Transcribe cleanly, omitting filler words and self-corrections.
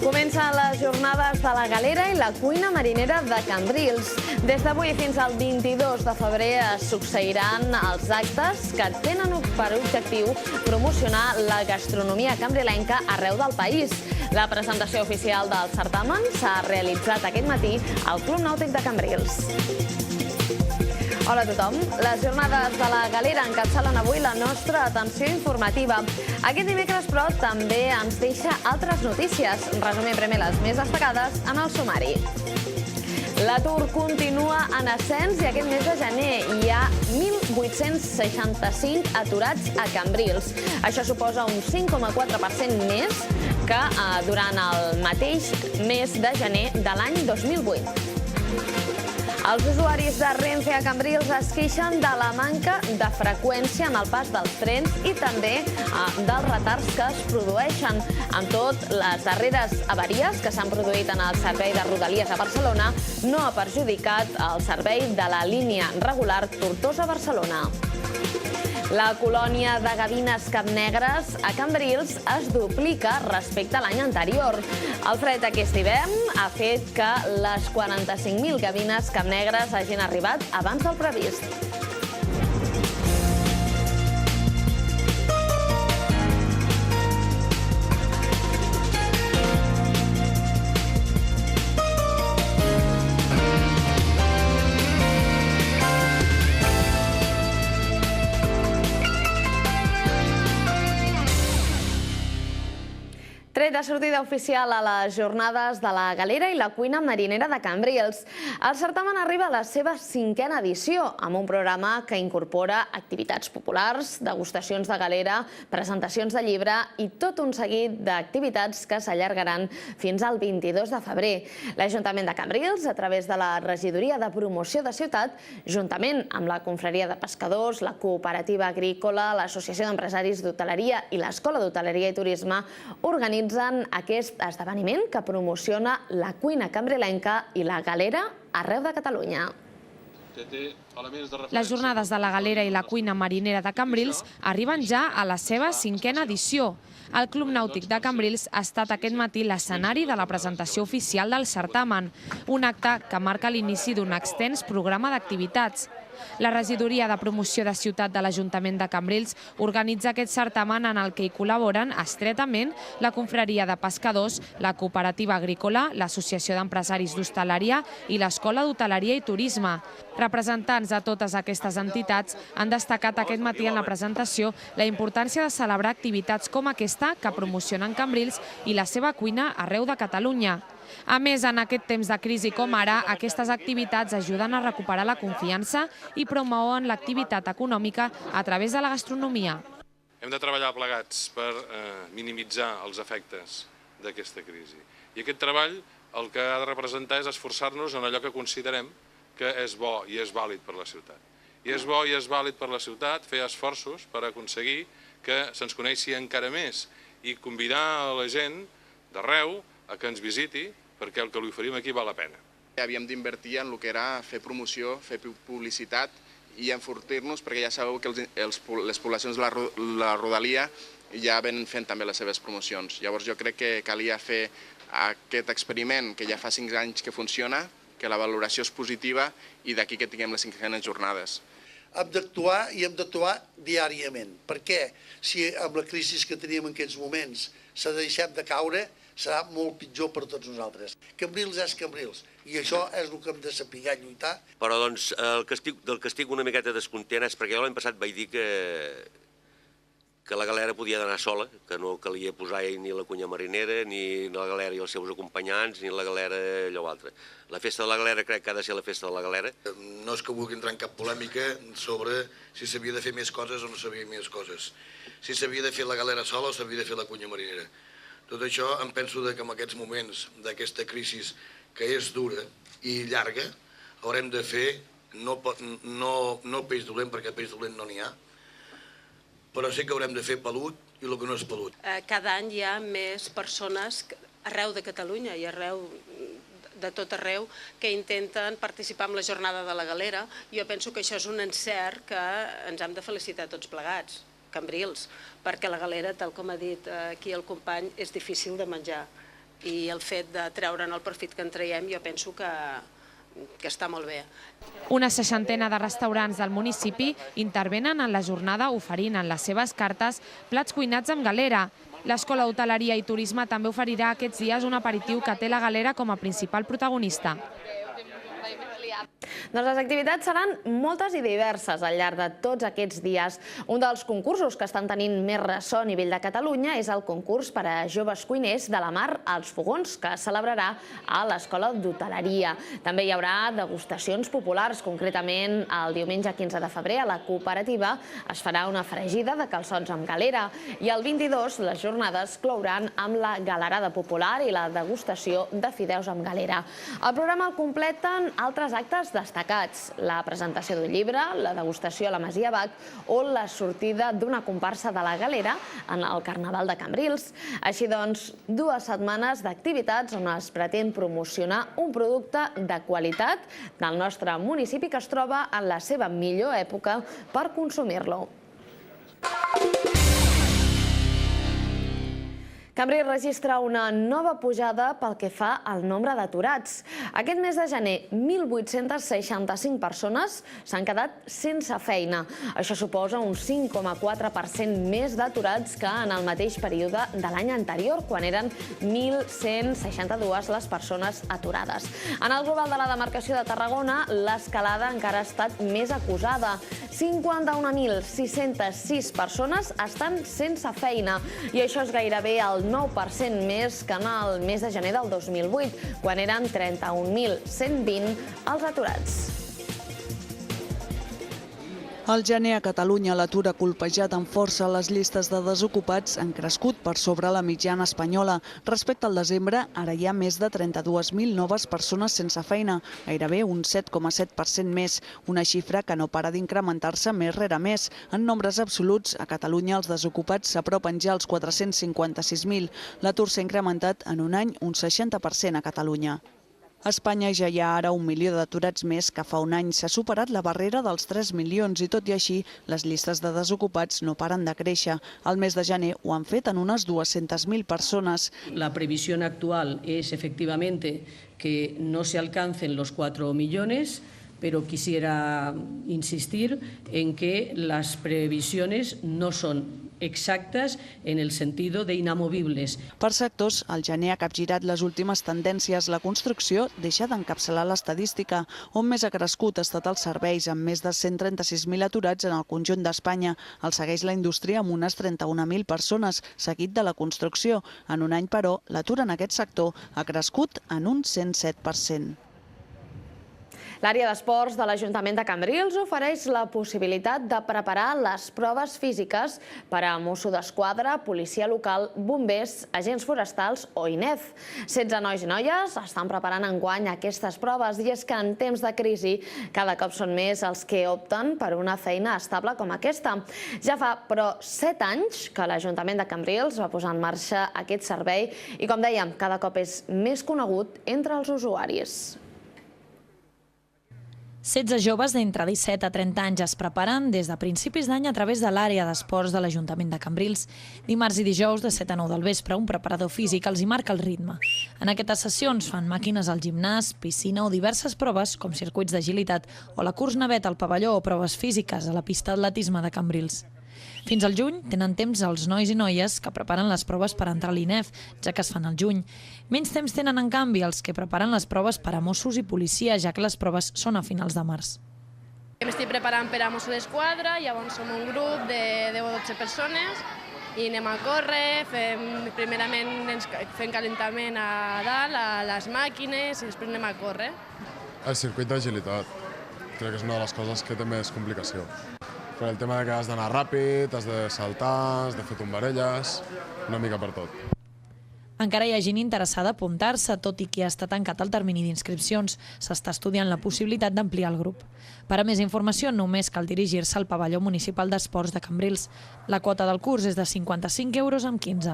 Comencen les jornades de la Galera i la cuina marinera de Cambrils. Des d'avui fins al 22 de febrer es succeiran els actes que tenen per objectiu promocionar la gastronomia cambrilenca arreu del país. La presentació oficial del certamen s'ha realitzat aquest matí al Club Nàutic de Cambrils. Hola a tothom. Les jornades de la Galera encapçalen avui la nostra atenció informativa. Aquest dimecres, però, també ens deixa altres notícies. Resumim primer les més destacades en el sumari. L'atur continua en ascens i aquest mes de gener hi ha 1.865 aturats a Cambrils. Això suposa un 5,4% més que durant el mateix mes de gener de l'any 2008. Els usuaris de Renfe a Cambrils es queixen de la manca de freqüència en el pas dels trens i també dels retards que es produeixen. Amb tot, les darreres avaries que s'han produït en el servei de Rodalies a Barcelona no ha perjudicat el servei de la línia regular Tortosa-Barcelona. La colònia de gavines capnegres a Cambrils es duplica respecte a l'any anterior. El fred aquest hivern ha fet que les 45.000 gavines capnegres hagin arribat abans del previst. Tret de sortida oficial a les jornades de la Galera i la cuina marinera de Cambrils. El certamen arriba a la seva 5a edició, amb un programa que incorpora activitats populars, degustacions de galera, presentacions de llibre i tot un seguit d'activitats que s'allargaran fins al 22 de febrer. L'Ajuntament de Cambrils, a través de la Regidoria de Promoció de Ciutat, juntament amb la Confraria de Pescadors, la Cooperativa Agrícola, l'Associació d'Empresaris d'Hoteleria i l'Escola d'Hoteleria i Turisme, organitzen aquest esdeveniment que promociona la cuina cambrilenca i la galera arreu de Catalunya. Les jornades de la Galera i la cuina marinera de Cambrils arriben ja a la seva 5a edició. El Club Nàutic de Cambrils ha estat aquest matí l'escenari de la presentació oficial del certamen, un acte que marca l'inici d'un extens programa d'activitats. La Regidoria de Promoció de Ciutat de l'Ajuntament de Cambrils organitza aquest certamen en el que hi col·laboren estretament la Confraria de Pescadors, la Cooperativa Agrícola, l'Associació d'Empresaris d'Hostaleria i l'Escola d'Hoteleria i Turisme. Representants de totes aquestes entitats han destacat aquest matí en la presentació la importància de celebrar activitats com aquesta que promocionen Cambrils i la seva cuina arreu de Catalunya. A més, en aquest temps de crisi com ara, aquestes activitats ajuden a recuperar la confiança i promouen l'activitat econòmica a través de la gastronomia. Hem de treballar plegats per minimitzar els efectes d'aquesta crisi. I aquest treball el que ha de representar és esforçar-nos en allò que considerem que és bo i és vàlid per la ciutat. I és bo i és vàlid per la ciutat fer esforços per aconseguir que se'ns coneixi encara més i convidar a la gent d'arreu a que ens visiti, perquè el que li oferim aquí val la pena. Havíem d'invertir en el que era fer promoció, fer publicitat i enfortir-nos, perquè ja sabeu que les poblacions de la Rodalia ja venen fent també les seves promocions. Llavors jo crec que calia fer aquest experiment que ja fa 5 anys que funciona, que la valoració és positiva i d'aquí que tinguem les 5enes jornades. Hem d'actuar i hem d'actuar diàriament. Per què? Si amb la crisi que tenim en aquests moments s'ha deixat de caure, serà molt pitjor per tots nosaltres. Cambrils és Cambrils, i això és el que hem de saber lluitar. Però doncs del que estic una miqueta descontent és perquè l'any passat vaig dir que la galera podia anar sola, que no calia posar ni la cuina marinera, ni la galera i els seus acompanyants, ni la galera allò altre. La festa de la galera crec que ha de ser la festa de la galera. No és que vulgui entrar en cap polèmica sobre si s'havia de fer més coses o no s'havia de fer més coses. Si s'havia de fer la galera sola o s'havia de fer la cuina marinera. Tot això em penso que en aquests moments d'aquesta crisi que és dura i llarga haurem de fer no peix dolent, perquè peix dolent no n'hi ha, però sí que haurem de fer pelut i el que no és pelut. Cada any hi ha més persones arreu de Catalunya i arreu de tot arreu que intenten participar en la jornada de la galera. Jo penso que això és un encert que ens hem de felicitar tots plegats. Cambrils, perquè la galera, tal com ha dit aquí el company, és difícil de menjar. I el fet de treure'n el profit que en traiem jo penso que està molt bé. Una 60ena de restaurants del municipi intervenen en la jornada oferint en les seves cartes plats cuinats amb galera. L'Escola d'Hoteleria i Turisme també oferirà aquests dies un aperitiu que té la galera com a principal protagonista. Doncs les activitats seran moltes i diverses al llarg de tots aquests dies. Un dels concursos que estan tenint més ressò a nivell de Catalunya és el concurs per a joves cuiners de la mar als fogons, que es celebrarà a l'Escola d'Hoteleria. També hi haurà degustacions populars, concretament el diumenge 15 de febrer a la cooperativa es farà una fregida de calçots amb galera i el 22 les jornades clouran amb la galerada popular i la degustació de fideus amb galera. El programa el completen altres actes destacats, la presentació d'un llibre, la degustació a la Masia Bach o la sortida d'una comparsa de la galera en el Carnaval de Cambrils. Així doncs, 2 setmanes d'activitats on es pretén promocionar un producte de qualitat del nostre municipi que es troba en la seva millor època per consumir-lo. Cambrils registra una nova pujada pel que fa al nombre d'aturats. Aquest mes de gener, 1.865 persones s'han quedat sense feina. Això suposa un 5,4% més d'aturats que en el mateix període de l'any anterior, quan eren 1.162 les persones aturades. En el global de la demarcació de Tarragona, l'escalada encara ha estat més acusada. 51.606 persones estan sense feina i això és gairebé el 9% més que en el mes de gener del 2008, quan eren 31.120 els aturats. Al gener a Catalunya l'atur ha colpejat amb força. Les llistes de desocupats han crescut per sobre la mitjana espanyola. Respecte al desembre, ara hi ha més de 32.000 noves persones sense feina, gairebé un 7,7% més, una xifra que no para d'incrementar-se mes rere mes. En nombres absoluts, a Catalunya els desocupats s'apropen ja als 456.000. L'atur s'ha incrementat en un any un 60% a Catalunya. A Espanya ja hi ha ara 1 milió d'aturats més que fa un any. S'ha superat la barrera dels 3 milions i, tot i així, les llistes de desocupats no paren de créixer. Al mes de gener ho han fet en unes 200.000 persones. La previsión actual es efectivamente que no se alcancen los 4 millones, pero quisiera insistir en que las previsiones no son exactas en el sentido de inamovibles. Per sectors, el gener ha capgirat les últimes tendències. La construcció deixa d'encapçalar l'estadística. On més ha crescut ha estat els serveis, amb més de 136.000 aturats en el conjunt d'Espanya. El segueix la indústria amb unes 31.000 persones, seguit de la construcció. En un any, però, l'atur en aquest sector ha crescut en un 107%. L'àrea d'esports de l'Ajuntament de Cambrils ofereix la possibilitat de preparar les proves físiques per a Mosso d'Esquadra, policia local, bombers, agents forestals o INEF. 16 nois i noies estan preparant enguany aquestes proves i és que en temps de crisi cada cop són més els que opten per una feina estable com aquesta. Ja fa, però, 7 anys que l'Ajuntament de Cambrils va posar en marxa aquest servei i, com dèiem, cada cop és més conegut entre els usuaris. 16 joves d'entre 17 a 30 anys es preparen des de principis d'any a través de l'àrea d'esports de l'Ajuntament de Cambrils. Dimarts i dijous de 7 a 9 del vespre, un preparador físic els hi marca el ritme. En aquestes sessions fan màquines al gimnàs, piscina o diverses proves, com circuits d'agilitat o la curs navet al pavelló o proves físiques a la pista d'atletisme de Cambrils. Fins al juny tenen temps els nois i noies que preparen les proves per entrar a l'INEF, ja que es fan al juny. Menys temps tenen, en canvi, els que preparen les proves per a Mossos i policia, ja que les proves són a finals de març. M'estic preparant per a Mosso d'Esquadra, llavors som un grup de 10 o 12 persones i anem a córrer, primerament fem calentament a dalt, a les màquines, i després anem a córrer. El circuit d'agilitat, crec que és una de les coses que té més complicació. Per el tema que has d'anar ràpid, has de saltar, has de fer tombarelles, una mica per tot. Encara hi ha gent interessada a apuntar-se, tot i que ja està tancat el termini d'inscripcions. S'està estudiant la possibilitat d'ampliar el grup. Per a més informació, només cal dirigir-se al pavelló municipal d'esports de Cambrils. La quota del curs és de 55 euros amb 15.